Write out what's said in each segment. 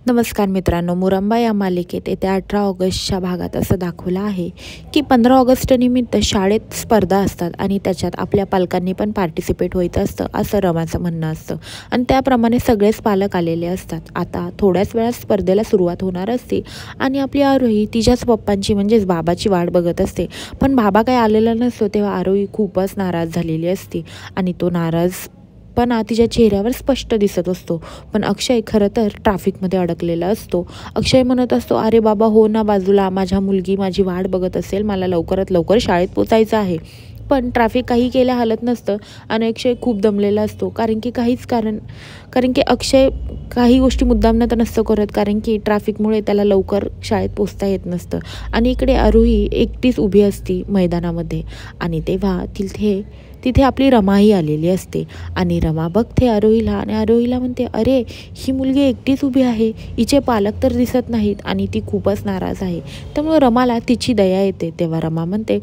नमस्कार मित्रांनो, मुरंबा या मालिकेत येत्या 18 ऑगस्टच्या भागात असं दाखवलं आहे की 15 ऑगस्ट निमित्त शाळेत स्पर्धा असतात आणि त्याच्यात आपल्या पालकांनी पण पार्टिसिपेट होत असतं असं रमाचं म्हणणं असतं आणि त्याप्रमाणे सगळेच पालक आलेले असतात. आता थोड्याच वेळात स्पर्धेला सुरुवात होणार असते आणि आपली आरोही तिच्याच पप्पांची म्हणजेच बाबाची वाट बघत असते, पण बाबा काही आलेला नसतो. तेव्हा आरोही खूपच नाराज झालेली असते आणि तो नाराजपणा तिच्या चेहऱ्यावर स्पष्ट दिसत असतो. पण अक्षय खरं तर ट्रॅफिकमध्ये अडकलेला असतो. अक्षय म्हणत असतो, अरे बाबा हो ना बाजूला, मुलगी माझी वाट बघत असेल, मला लवकरात लवकर शाळेत पोचायचं आहे. पण ट्रॅफिक काही केल्या हालत नसतं आणि अक्षय खूप दमलेला असतो. कारण की अक्षय काही गोष्टी मुद्दाम तर नसतं करत, कारण की ट्रॅफिकमुळे त्याला लवकर शाळेत पोचता येत नसतं. आणि इकडे आरोही एकटीच उभी असती मैदानामध्ये आणि तेव्हा तिथे आपली रमाही आलेली असते आणि रमा बघते आरोहीला आणि आरोहीला म्हणते, अरे ही मुलगी एकटीच उभी आहे, हिचे पालक तर दिसत नाहीत आणि ती खूपच नाराज आहे. त्यामुळे रमाला तिची दया येते. तेव्हा रमा म्हणते,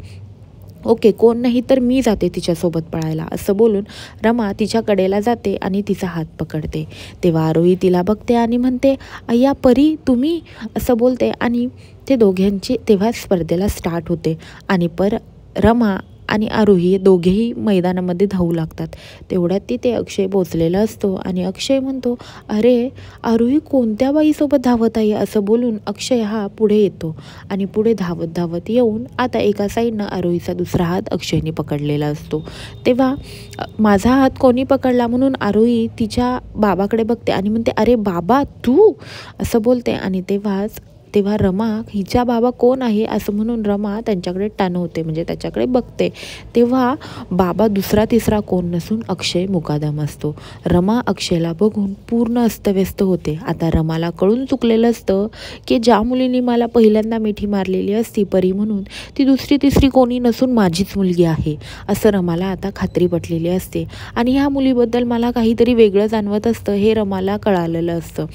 ओके, कोण नाही तर मी जाते तिच्यासोबत पळायला. असं बोलून रमा तिच्या कडेला जाते आणि तिचा हात पकडते. तेव्हा आरोही तिला बघते आणि म्हणते, अय्या परी तुम्ही, असं बोलते आणि ते दोघांची तेव्हा स्पर्धेला स्टार्ट होते आणि रमा आणि आरोही दोघेही मैदानामध्ये धावू लागतात. तेवढ्यात तिथे अक्षय पोचलेला असतो आणि अक्षय म्हणतो, अरे आरोही कोणत्या बाईसोबत धावत आहे, असं बोलून अक्षय हा पुढे येतो आणि पुढे धावत धावत येऊन आता एका साईडनं आरोहीचा दुसरा हात अक्षयने पकडलेला असतो. तेव्हा माझा हात कोणी पकडला म्हणून आरोही तिच्या बाबाकडे बघते आणि म्हणते, अरे बाबा तू, असं बोलते आणि तेव्हा रमा हिच्या बाबा कोण आहे असं म्हणून रमा त्यांच्याकडे टर्न होते, म्हणजे त्याच्याकडे बघते. तेव्हा बाबा दुसरा तिसरा कोण नसून अक्षय मुकादम असतो. रमा अक्षयला बघून पूर्ण अस्तव्यस्त होते. आता रमाला कळून चुकलेलं असतं की ज्या मुलीने मला पहिल्यांदा मिठी मारलेली असती परी म्हणून, ती दुसरी तिसरी कोणी नसून माझीच मुलगी आहे असं रमाला आता खात्री पटलेली असते आणि ह्या मुलीबद्दल मला काहीतरी वेगळं जाणवत असतं हे रमाला कळालेलं असतं.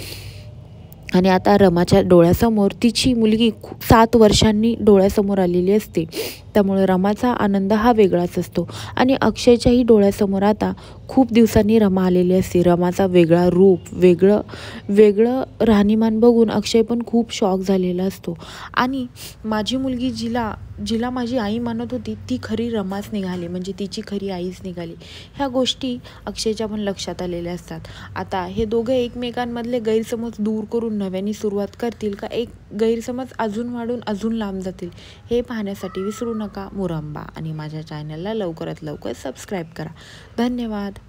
आणि आता रमाच्या डोळ्यासमोर तिची मुलगी 7 वर्षांनी डोळ्यासमोर आलेली असते. त्यामुळे रमाचा आनंद हा वेगळाच असतो आणि अक्षयच्याही डोळ्यासमोर आता खूप दिवसांनी रमा आलेली असते. रमाचा वेगळा रूप, वेगळं राहणीमान बघून अक्षय पण खूप शॉक झालेला असतो आणि माझी मुलगी जिला माझी आई मानत होती ती खरी रमाच निघाली, म्हणजे तिची खरी आईच निघाली. ह्या गोष्टी अक्षयच्या पण लक्षात आलेल्या असतात. आता हे दोघे एकमेकांमधले गैरसमज दूर करून नव्याने सुरुवात करतील का एक गैरसमज अजून वाढून अजून लांब जातील, हे पाहण्यासाठी विसरू नका मुरंबा आणि माझ्या चॅनलला लवकरात लवकर सबस्क्राईब करा. धन्यवाद.